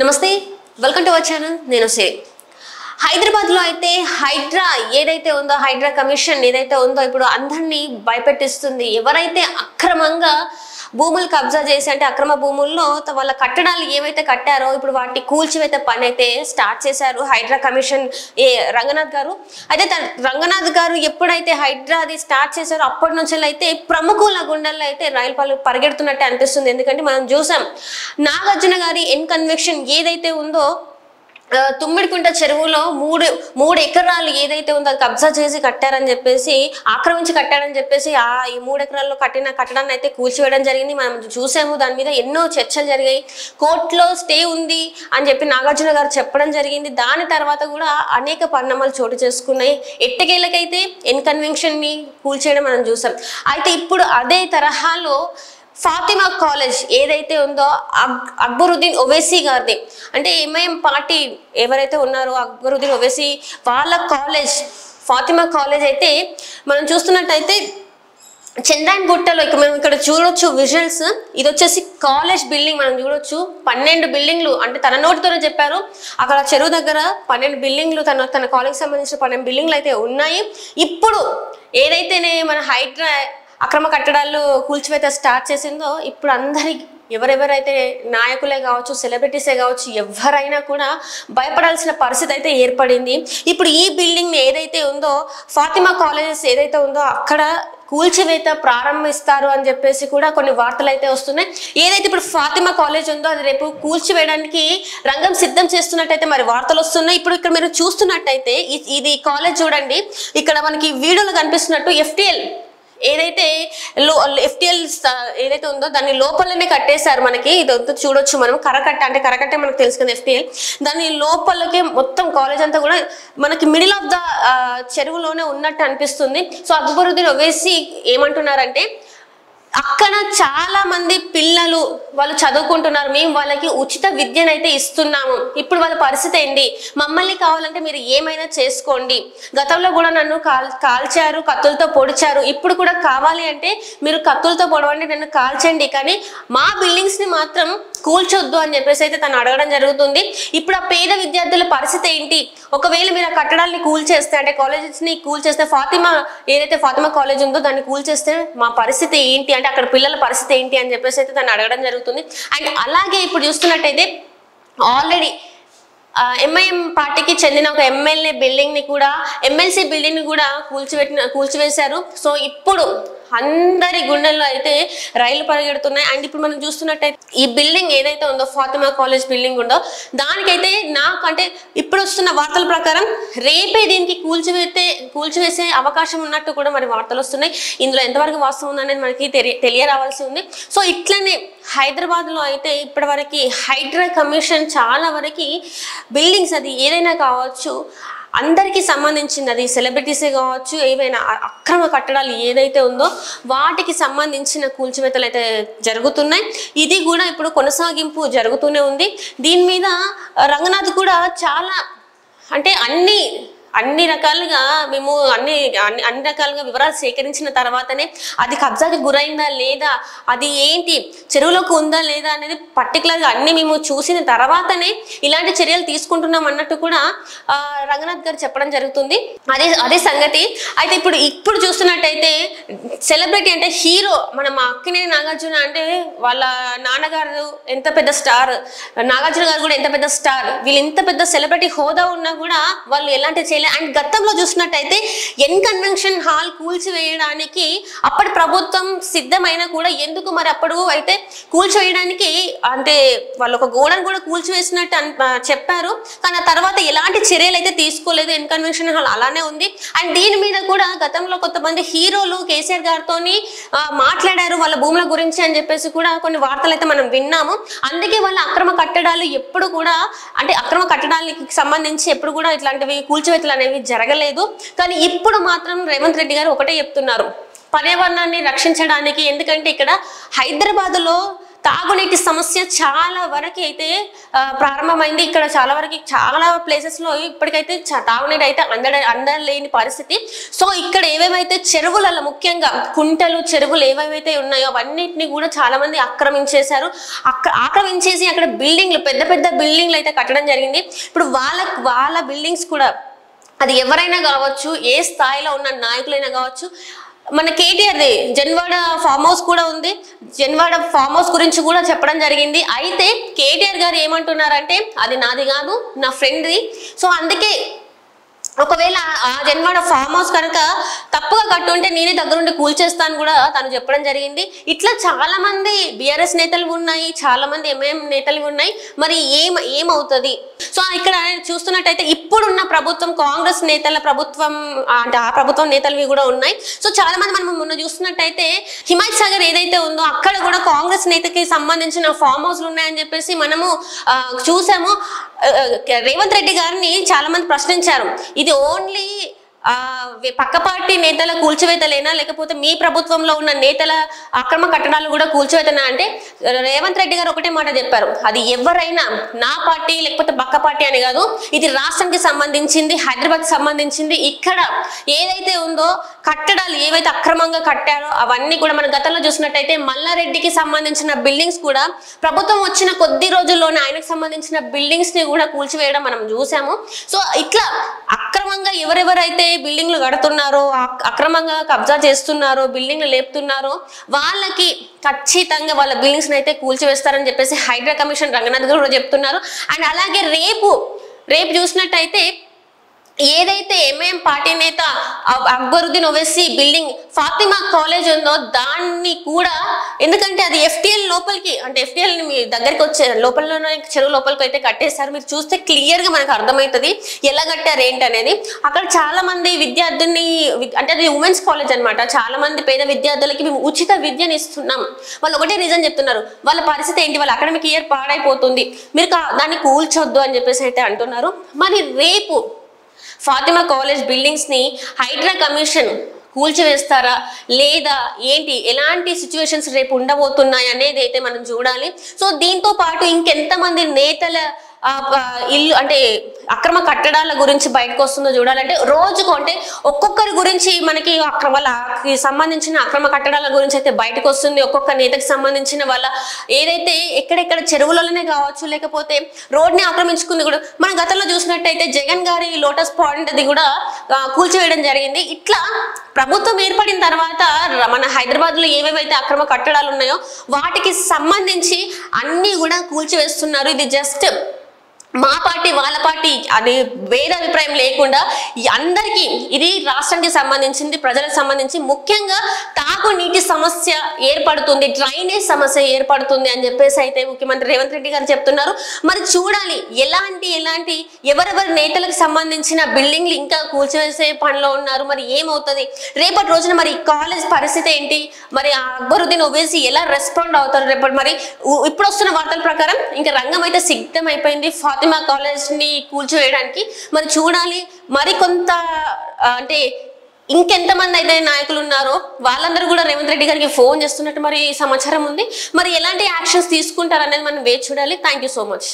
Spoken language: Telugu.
నమస్తే, వెల్కమ్ టు అవర్ ఛానల్. నేను సే హైదరాబాద్లో అయితే హైడ్రా ఏదైతే ఉందో, హైడ్రా కమిషన్ ఏదైతే ఉందో ఇప్పుడు అందరినీ భయపెట్టిస్తుంది. ఎవరైతే అక్రమంగా భూములు కబ్జా చేసి, అంటే అక్రమ భూముల్లో వాళ్ళ కట్టడాలు ఏవైతే కట్టారో ఇప్పుడు వాటిని కూల్చివేత పని అయితే స్టార్ట్ చేశారు హైడ్రా కమిషన్ రంగనాథ్ గారు. అయితే రంగనాథ్ గారు ఎప్పుడైతే హైడ్రా అది స్టార్ట్ చేశారో అప్పటి నుంచి అయితే ప్రముఖుల గుండెల్లో అయితే రైలు పళ్ళు పరిగెడుతున్నట్టే అనిపిస్తుంది. ఎందుకంటే మనం చూసాం నాగార్జున గారి కన్వెక్షన్ ఏదైతే ఉందో, తుమ్మిడికుంట చెరువులో మూడు ఎకరాలు ఏదైతే ఉందో అది కబ్జా చేసి కట్టారని చెప్పేసి, ఆక్రమించి కట్టారని చెప్పేసి ఈ 3 ఎకరాల్లో కట్టిన కట్టడాన్ని అయితే కూల్చివేయడం జరిగింది. మనం చూసాము. దాని మీద ఎన్నో చర్చలు జరిగాయి. కోర్టులో స్టే ఉంది అని చెప్పి నాగార్జున గారు చెప్పడం జరిగింది. దాని తర్వాత కూడా అనేక పరిణామాలు చోటు చేసుకున్నాయి. ఎట్టకేళ్ళకైతే కన్వెన్షన్ ని కూల్చేయడం మనం చూసాం. అయితే ఇప్పుడు అదే తరహాలో ఫాతిమా కాలేజ్ ఏదైతే ఉందో అక్బరుద్దీన్ ఓవైసీ గారిది, అంటే ఎంఐఎం పార్టీ ఎవరైతే ఉన్నారో అక్బరుద్దీన్ ఓవైసీ వాళ్ళ కాలేజ్ ఫాతిమా కాలేజ్ అయితే మనం చూస్తున్నట్టయితే చందాన్ గుట్టలో మనం ఇక్కడ చూడొచ్చు విజువల్స్. ఇది వచ్చేసి కాలేజ్ బిల్డింగ్ మనం చూడొచ్చు. 12 బిల్డింగ్లు, అంటే తన నోటితోనే చెప్పారు. అక్కడ చెరువు దగ్గర 12 బిల్డింగ్లు, తన కాలేజ్ సంబంధించిన 12 బిల్డింగ్లు అయితే ఉన్నాయి. ఇప్పుడు ఏదైతేనే మన హైడ్రా అక్రమ కట్టడాలు కూల్చివేత స్టార్ట్ చేసిందో, ఇప్పుడు అందరికి ఎవరెవరైతే నాయకులే కావచ్చు, సెలబ్రిటీసే కావచ్చు, ఎవరైనా కూడా భయపడాల్సిన పరిస్థితి అయితే ఏర్పడింది. ఇప్పుడు ఈ బిల్డింగ్ ఏదైతే ఉందో, ఫాతిమా కాలేజెస్ ఏదైతే ఉందో అక్కడ కూల్చివేత ప్రారంభిస్తారు అని చెప్పేసి కూడా కొన్ని వార్తలు అయితే వస్తున్నాయి. ఏదైతే ఇప్పుడు ఫాతిమా కాలేజ్ ఉందో అది రేపు కూల్చివేయడానికి రంగం సిద్ధం చేస్తున్నట్టయితే మరి వార్తలు వస్తున్నాయి. ఇప్పుడు ఇక్కడ మీరు చూస్తున్నట్టయితే ఇది కాలేజ్ చూడండి. ఇక్కడ మనకి వీడియోలో కనిపిస్తున్నట్టు ఎఫ్టిఎల్ ఏదైతే ఎఫ్టిఎల్ ఏదైతే ఉందో దాన్ని లోపలనే కట్టేశారు. మనకి ఇది చూడొచ్చు మనం. కరకట్ట, అంటే కరకట్టే మనకు తెలుసు కదా ఎఫ్టిఎల్. దాని లోపలకే మొత్తం కాలేజ్ అంతా కూడా మనకి మిడిల్ ఆఫ్ ద చెరువులోనే ఉన్నట్టు అనిపిస్తుంది. సో అక్బరుద్దీన్ ఓవైసీ ఏమంటున్నారంటే, అక్కడ చాలా మంది పిల్లలు వాళ్ళు చదువుకుంటున్నారు, మేము వాళ్ళకి ఉచిత విద్యనైతే ఇస్తున్నాము. ఇప్పుడు వాళ్ళ పరిస్థితి ఏంటి? మమ్మల్ని కావాలంటే మీరు ఏమైనా చేసుకోండి. గతంలో కూడా నన్ను కాల్చారు, కత్తులతో పొడిచారు. ఇప్పుడు కూడా కావాలి అంటే మీరు కత్తులతో పొడవండి, నన్ను కాల్చండి, కానీ మా బిల్డింగ్స్ ని మాత్రం కూల్చొద్దు అని చెప్పేసి అయితే తను అడగడం జరుగుతుంది. ఇప్పుడు ఆ పేద విద్యార్థుల పరిస్థితి ఏంటి? ఒకవేళ మీరు ఆ కట్టడాల్ని కూల్చేస్తే, అంటే కాలేజెస్ ని కూల్చేస్తే, ఏదైతే ఫాతిమా కాలేజ్ ఉందో దాన్ని కూల్చేస్తే మా పరిస్థితి ఏంటి, అంటే అక్కడ పిల్లల పరిస్థితి ఏంటి అని చెప్పేసి అయితే తను అడగడం జరుగుతుంది. అండ్ అలాగే ఇప్పుడు చూస్తున్నట్టయితే ఆల్రెడీ ఎంఐఎం పార్టీకి చెందిన ఒక ఎమ్మెల్యే బిల్డింగ్ ని కూడా, ఎమ్మెల్సీ బిల్డింగ్ ని కూడా కూల్చివేశారు. సో ఇప్పుడు అందరి గుండెల్లో అయితే రైలు పరిగెడుతున్నాయి. అండ్ ఇప్పుడు మనం చూస్తున్నట్టయితే ఈ బిల్డింగ్ ఏదైతే ఉందో, ఫాతిమా కాలేజ్ బిల్డింగ్ ఉందో, దానికైతే అంటే ఇప్పుడు వస్తున్న వార్తల ప్రకారం రేపే దీనికి కూల్చివేసే అవకాశం ఉన్నట్టు కూడా మరి వార్తలు వస్తున్నాయి. ఇందులో ఎంతవరకు వాస్తవం ఉందనేది మనకి తెలియరావాల్సి ఉంది. సో ఇట్లనే హైదరాబాద్లో అయితే ఇప్పటివరకు హైడ్రా కమిషన్ చాలా వరకు బిల్డింగ్స్, అది ఏదైనా కావచ్చు, అందరికీ సంబంధించింది, అది సెలబ్రిటీసే కావచ్చు, ఏవైనా అక్రమ కట్టడాలు ఏదైతే ఉందో వాటికి సంబంధించిన కూల్చివేతలు అయితే జరుగుతున్నాయి. ఇది కూడా ఇప్పుడు కొనసాగింపు జరుగుతూనే ఉంది. దీని మీద రంగనాథ్ కూడా చాలా, అంటే అన్ని రకాలుగా మేము అన్ని రకాలుగా వివరాలు సేకరించిన తర్వాతనే అది కబ్జాకి గురైందా లేదా, అది ఏంటి చెరువులోకి ఉందా లేదా అనేది పర్టికులర్గా అన్ని మేము చూసిన తర్వాతనే ఇలాంటి చర్యలు తీసుకుంటున్నాం అన్నట్టు కూడా రంగనాథ్ గారు చెప్పడం జరుగుతుంది. అదే సంగతి. అయితే ఇప్పుడు చూస్తున్నట్టయితే సెలబ్రిటీ, అంటే హీరో మన అక్కినేని నాగార్జున, అంటే వాళ్ళ నాన్నగారు ఎంత పెద్ద స్టార్, నాగార్జున గారు కూడా ఎంత పెద్ద స్టార్, వీళ్ళు ఎంత పెద్ద సెలబ్రిటీ హోదా ఉన్నా కూడా వాళ్ళు ఎలాంటి అండ్ గతంలో చూసినట్టయితే కన్వెన్షన్ హాల్ కూల్చివేయడానికి అప్పటి ప్రభుత్వం సిద్ధమైనా కూడా ఎందుకు మరి అప్పుడు అయితే కూల్చివేయడానికి, అంటే వాళ్ళు ఒక గోడను కూడా కూల్చివేసినట్టు చెప్పారు, కానీ ఆ తర్వాత ఎలాంటి చర్యలు అయితే తీసుకోలేదు. కన్వెన్షన్ హాల్ అలానే ఉంది. అండ్ దీని మీద కూడా గతంలో కొంతమంది హీరోలు కేసీఆర్ గారితో మాట్లాడారు వాళ్ళ భూముల గురించి అని చెప్పేసి కూడా కొన్ని వార్తలు అయితే మనం విన్నాము. అందుకే వాళ్ళ అక్రమ కట్టడాలు ఎప్పుడు కూడా, అంటే అక్రమ కట్టడాలకి సంబంధించి ఎప్పుడు కూడా ఇట్లాంటివి కూల్చివేతలు అనేవి జరగలేదు. కానీ ఇప్పుడు మాత్రం రేవంత్ రెడ్డి గారు ఒకటే చెప్తున్నారు, పర్యావరణాన్ని రక్షించడానికి. ఎందుకంటే ఇక్కడ హైదరాబాద్లో తాగునీటి సమస్య చాలా వరకు అయితే ప్రారంభమైంది. ఇక్కడ చాలా వరకు చాలా ప్లేసెస్లో ఇప్పటికైతే తాగునీరు అయితే అందలేని పరిస్థితి. సో ఇక్కడ ఏవేవైతే చెరువులలో ముఖ్యంగా కుంటలు చెరువులు ఏవేవైతే ఉన్నాయో అవన్నిటిని కూడా చాలా మంది ఆక్రమించేశారు. ఆక్రమించేసి అక్కడ బిల్డింగ్లు పెద్ద పెద్ద బిల్డింగ్లు అయితే కట్టడం జరిగింది. ఇప్పుడు వాళ్ళ బిల్డింగ్స్ కూడా అది ఎవరైనా కావచ్చు, ఏ స్థాయిలో ఉన్న నాయకులైనా కావచ్చు. మన కేటీఆర్ది జన్వాడ ఫామ్ హౌస్ కూడా ఉంది. జన్వాడ ఫామ్ హౌస్ గురించి కూడా చెప్పడం జరిగింది. అయితే కేటీఆర్ గారు ఏమంటున్నారంటే అది నాది కాదు, నా ఫ్రెండ్ది. సో అందుకే ఒకవేళ ఆ జన్వాడ ఫామ్ హౌస్ కనుక తప్పుగా కట్టుంటే నేనే దగ్గరుండి కూల్చేస్తాను కూడా తను చెప్పడం జరిగింది. ఇట్లా చాలా మంది బీఆర్ఎస్ నేతలు ఉన్నాయి, చాలా మంది ఎంఐఎం నేతలు ఉన్నాయి. మరి ఏమవుతుంది? సో ఇక్కడ చూస్తున్నట్టయితే ఇప్పుడున్న ప్రభుత్వం కాంగ్రెస్ నేతల ప్రభుత్వం అంటే ఆ ప్రభుత్వం నేతలవి కూడా ఉన్నాయి. సో చాలా మంది మనం మొన్న చూస్తున్నట్టయితే హిమాయత్ సాగర్ ఏదైతే ఉందో అక్కడ కూడా కాంగ్రెస్ నేతకి సంబంధించిన ఫామ్ హౌస్లు ఉన్నాయని చెప్పేసి మనము చూసాము. రేవంత్ రెడ్డి గారిని చాలా మంది ప్రశ్నించారు, ఇది ఓన్లీ పక్క పార్టీ నేతల కూల్చివేతలేనా, లేకపోతే మీ ప్రభుత్వంలో ఉన్న నేతల అక్రమ కట్టడాలు కూడా కూల్చివేతనా అంటే రేవంత్ రెడ్డి గారు ఒకటే మాట చెప్పారు, అది ఎవరైనా నా పార్టీ లేకపోతే పక్క పార్టీ అని కాదు, ఇది రాష్ట్రానికి సంబంధించింది, హైదరాబాద్ సంబంధించింది. ఇక్కడ ఏదైతే ఉందో కట్టడాలు ఏవైతే అక్రమంగా కట్టారో అవన్నీ కూడా మన గతంలో చూసినట్టయితే మల్లారెడ్డికి సంబంధించిన బిల్డింగ్స్ కూడా ప్రభుత్వం వచ్చిన కొద్ది రోజుల్లోనే ఆయనకు సంబంధించిన బిల్డింగ్స్ ని కూడా కూల్చివేయడం మనం చూసాము. సో ఇట్లా అక్రమంగా ఎవరెవరైతే బిల్డింగ్లు కడుతున్నారో, అక్రమంగా కబ్జా చేస్తున్నారో, బిల్డింగ్లు లేపుతున్నారో వాళ్ళకి ఖచ్చితంగా వాళ్ళ బిల్డింగ్స్ అయితే కూల్చివేస్తారని చెప్పేసి హైడ్రా కమిషన్ రంగనాథ్ గారు కూడా చెప్తున్నారు. అండ్ అలాగే రేపు చూసినట్టయితే ఏదైతే ఎంఐఎం పార్టీ నేత అక్బరుద్దీన్ ఓవైసీ బిల్డింగ్ ఫాతిమా కాలేజ్ ఉందో దాన్ని కూడా, ఎందుకంటే అది ఎఫ్టీఎల్ లోపలికి అంటే ఎఫ్టీఎల్ మీ దగ్గరికి వచ్చే లోపలలోనే చెరువు లోపలికి అయితే కట్టేస్తారు. మీరు చూస్తే క్లియర్గా మనకు అర్థమవుతుంది ఎలా కట్టారు ఏంటి అనేది. అక్కడ చాలా మంది విద్యార్థుల్ని అంటే అది ఉమెన్స్ కాలేజ్ అనమాట, చాలా మంది పేద విద్యార్థులకి మేము ఉచిత విద్యను ఇస్తున్నాం. వాళ్ళు ఒకటే రీజన్ చెప్తున్నారు, వాళ్ళ పరిస్థితి ఏంటి, వాళ్ళ అకాడమిక్ ఇయర్ పాడైపోతుంది, మీరు దాన్ని కూల్చొద్దు అని చెప్పేసి అయితే అంటున్నారు. మరి రేపు ఫాతిమా కాలేజ్ బిల్డింగ్స్ ని హైడ్రా కమిషన్ కూల్చివేస్తారా లేదా ఏంటి, ఎలాంటి సిచ్యువేషన్స్ రేపు ఉండబోతున్నాయి అనేది అయితే మనం చూడాలి. సో దీంతో పాటు ఇంకెంతమంది నేతల ఇల్లు అంటే అక్రమ కట్టడాల గురించి బయటకు వస్తుందో చూడాలంటే రోజుకు అంటే ఒక్కొక్కరి గురించి మనకి వాళ్ళకి సంబంధించిన అక్రమ కట్టడాల గురించి అయితే బయటకు వస్తుంది. ఒక్కొక్క నేతకి సంబంధించిన వాళ్ళ ఏదైతే ఎక్కడెక్కడ చెరువులలోనే కావచ్చు లేకపోతే రోడ్ని ఆక్రమించుకుంది కూడా మనం గతంలో చూసినట్టయితే జగన్ గారి లోటస్ పాయింట్ అది కూడా కూల్చివేయడం జరిగింది. ఇట్లా ప్రభుత్వం ఏర్పడిన తర్వాత మన హైదరాబాద్ లో ఏవేవైతే అక్రమ కట్టడాలు ఉన్నాయో వాటికి సంబంధించి అన్ని కూడా కూల్చివేస్తున్నారు. ఇది జస్ట్ మా పార్టీ వాళ్ళ పార్టీ అది వేరే అభిప్రాయం లేకుండా అందరికీ ఇది రాష్ట్రానికి సంబంధించింది, ప్రజలకు సంబంధించి ముఖ్యంగా తాగునీటి సమస్య ఏర్పడుతుంది, డ్రైనేజ్ సమస్య ఏర్పడుతుంది అని చెప్పేసి అయితే ముఖ్యమంత్రి రేవంత్ రెడ్డి గారు చెప్తున్నారు. మరి చూడాలి ఎలాంటి ఎవరెవరి నేతలకు సంబంధించిన బిల్డింగ్లు ఇంకా కూల్చివేసే పనిలో ఉన్నారు, మరి ఏమవుతుంది రేపటి రోజున, మరి కాలేజ్ పరిస్థితి ఏంటి, మరి అక్బరుద్దీన్ ఓవైసీ ఎలా రెస్పాండ్ అవుతారు రేపటి. మరి ఇప్పుడు వస్తున్న వార్తల ప్రకారం ఇంకా రంగం అయితే సిద్ధమైపోయింది ఫాతిమా కాలేజ్ ని కూల్చివేయడానికి. మరి చూడాలి మరి కొంత అంటే ఇంకెంతమంది అయితే నాయకులు ఉన్నారో వాళ్ళందరూ కూడా రేవంత్ రెడ్డి గారికి ఫోన్ చేస్తున్నట్టు మరి సమాచారం ఉంది. మరి ఎలాంటి యాక్షన్స్ తీసుకుంటారు అనేది మనం వేచి చూడాలి. Thank you so much.